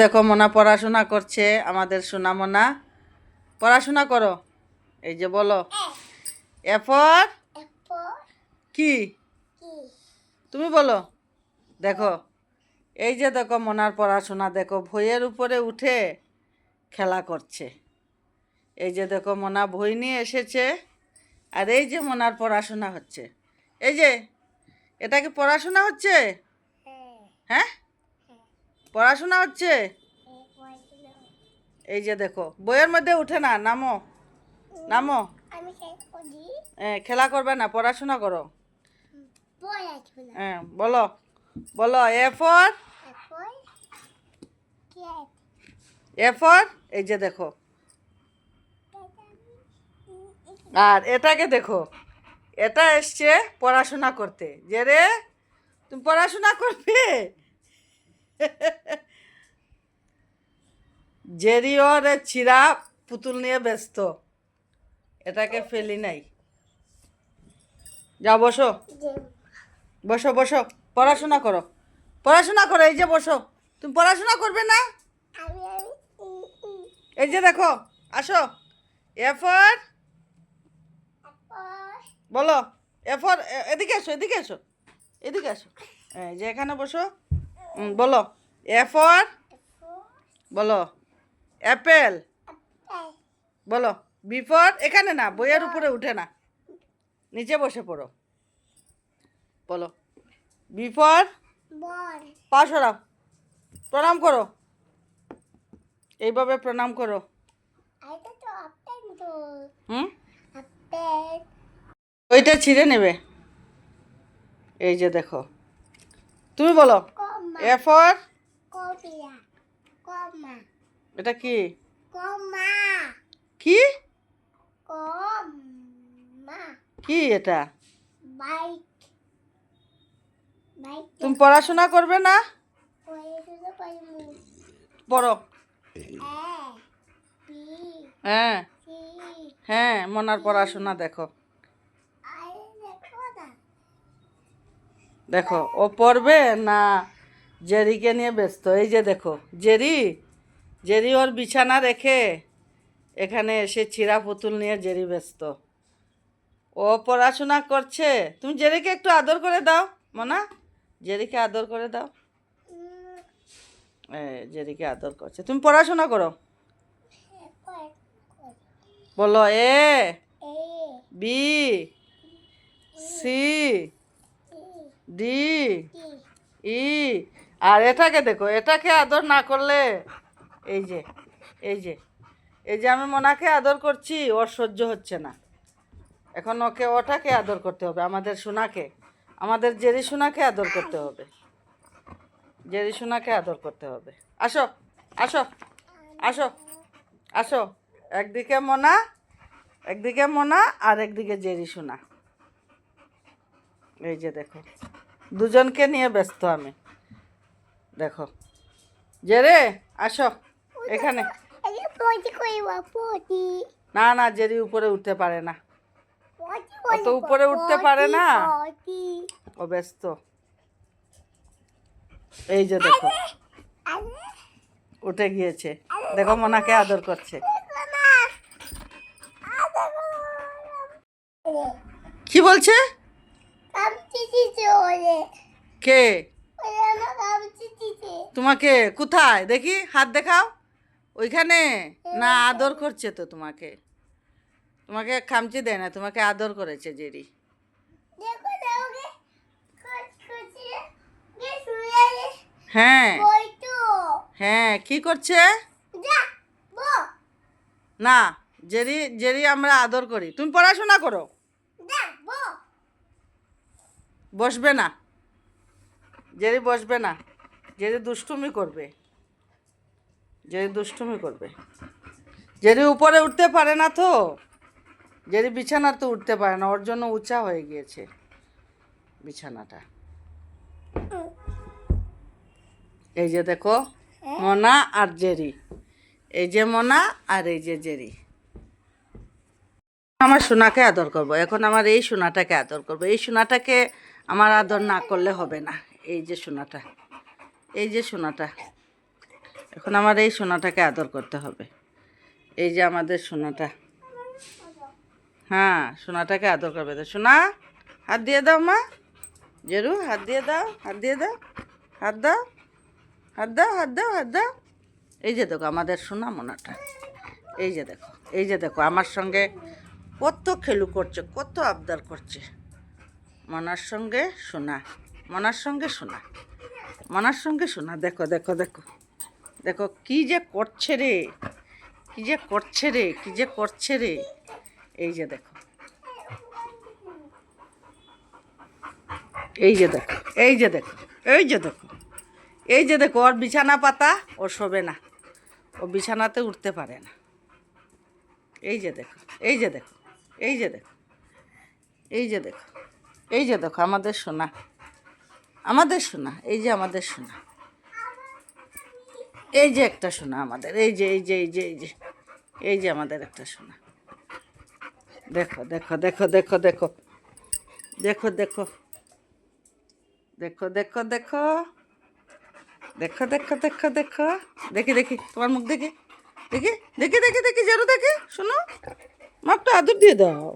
দেখো মোনা পড়াশোনা করছে, আমাদের সোনা মোনা। পড়াশোনা করো। এই যে বলো, এ ফর কি? তুমি বলো। দেখো, এই যে দেখো মোনার পড়াশোনা, দেখো বইয়ের উপরে উঠে খেলা করছে। এই যে দেখো মোনা বই নিয়ে এসেছে, আর এই যে মোনার পড়াশোনা হচ্ছে। এই যে, এটা কি পড়াশোনা হচ্ছে? হ্যাঁ, পড়াশোনা হচ্ছে। এই যে দেখো, বইয়ের মধ্যে উঠে না, নামো নামো। খেলা করবে না, পড়াশোনা করো। হ্যাঁ, বলো বলো, এ ফর এই যে দেখো, আর এটাকে দেখো, এটা এসছে পড়াশোনা করতে। যে রে, তুমি পড়াশোনা করবে? জেরিওর ছিঁড়া পুতুল নিয়ে ব্যস্ত, এটাকে ফেলি নাই। যাও বসো, বসো বসো, পড়াশোনা করো, পড়াশোনা করো। এই যে বসো, তুমি পড়াশোনা করবে না? এই যে দেখো, আসো, এ ফর বলো, এ ফর, এদিকে এসো, এদিকে এসো, এদিকে এসো। এই যে এখানে বসো, বলো, এ ফর বলো, অ্যাপেল বলো, বি ফর, এখানে না, বইয়ের উপরে উঠে না, নিচে বসে পড়ো। বলো, বি ফর, পা সরাও, প্রণাম করো, এইভাবে প্রণাম করো। হুম, ওইটা ছিঁড়ে নেবে। এই যে দেখো, তুমি বলো, এ ফর, এটা কি? কি কি এটা? তুমি পড়াশোনা করবে না? পড়ো। হ্যাঁ হ্যাঁ, মোনার পড়াশোনা দেখো, দেখো ও পড়বে না জেরিকে নিয়ে ব্যস্ত। এই যে দেখো, জেরি ওর বিছানা রেখে এখানে এসে ছিঁড়া পুতুল নিয়ে জেরি ব্যস্ত। ও পড়াশোনা করছে, তুমি জেরিকে একটু আদর করে দাও মোনা, জেরিকে আদর করে দাও। জেরিকে আদর করছে, তুমি পড়াশোনা করো। বলো, A B C D E. আর এটাকে দেখো, এটাকে আদর না করলে, এই যে এই যে এই যে আমি মোনাকে আদর করছি, ওর সহ্য হচ্ছে না। এখন ওটাকে আদর করতে হবে, আমাদের সোনাকে, আমাদের জেরি সোনাকে আদর করতে হবে, জেরি সোনাকে আদর করতে হবে। আসো আসো আসো আসো, একদিকে মোনা আর একদিকে জেরি সোনা। এই যে দেখো, দুজনকে নিয়ে ব্যস্ত আমি। দেখো, জেরে আসো এখানে। না না, জেরি উপরে উঠতে পারে না, অত উপরে উঠতে পারে না, ও ব্যস্ত। এই যে দেখো, উঠে গিয়েছে, দেখো মোনাকে আদর করছে। কি বলছে? কে তোমাকে? কোথায় দেখি, হাত দেখাও। ওইখানে না, আদর করছে তো তোমাকে, তোমাকে খামচি দেয় না, তোমাকে আদর করেছে জেরি। হ্যাঁ হ্যাঁ, কি করছে? না, জেরি আমরা আদর করি, তুমি পড়াশোনা করো। বসবে না, জেরি বসবে না, জেরি দুষ্টুমি করবে, জেরি দুষ্টুমি করবে। জেরি উপরে উঠতে পারে না তো, জেরি বিছানা তো উঠতে পারে না, ওর জন্য উঁচা হয়ে গিয়েছে বিছানাটা। এই যে দেখো, মোনা আর জেরি, এই যে মোনা আর এই যে জেরি। আমার সোনাকে আদর করব, এখন আমার এই সোনাটাকে আদর করব। এই সোনাটাকে আমার আদর না করলে হবে না। এই যে সোনাটা, এই যে সোনাটা, এখন আমার এই সোনাটাকে আদর করতে হবে। এই যে আমাদের সোনাটা, হ্যাঁ সোনাটাকে আদর করবে তো। সোনা হাত দিয়ে দাও মা, জেরু হাত দিয়ে দাও, হাত দিয়ে দাও, হাত দাও, হাত দাও, হাত দাও, হাত দাও। এই যে দেখো আমাদের সোনা মোনাটা, এই যে দেখো, এই যে দেখো আমার সঙ্গে কত খেলু করছে, কত আবদার করছে। মনার সঙ্গে সোনা, মনার সঙ্গে সোনা, মনার সঙ্গে সোনা। দেখো দেখো দেখো দেখো কি যে করছে রে, কি যে করছে রে, কি যে করছে রে। এই যে দেখো, এই যে দেখো, এই যে দেখো, এই যে দেখো, এই যে দেখো ওর বিছানা পাতা, ও শোবে না, ও বিছানাতে উঠতে পারে না। এই যে দেখো, এই যে দেখো, এই যে দেখো, এই যে দেখো, এই যে দেখো আমাদের সোনা, আমাদের সোনা, এই যে আমাদের সোনা, এই যে একটা সোনা আমাদের, এই যে এই যে এই যে এই যে এই যে আমাদের একটা সোনা। দেখো দেখো দেখো দেখো দেখো দেখো দেখো দেখো দেখো দেখো দেখো দেখো দেখো দেখো, দেখি দেখি তোমার মুখ দেখি, দেখি দেখি দেখি দেখি, জেরু দেখি, শোনো, মুখটা আদর দিয়ে দাও।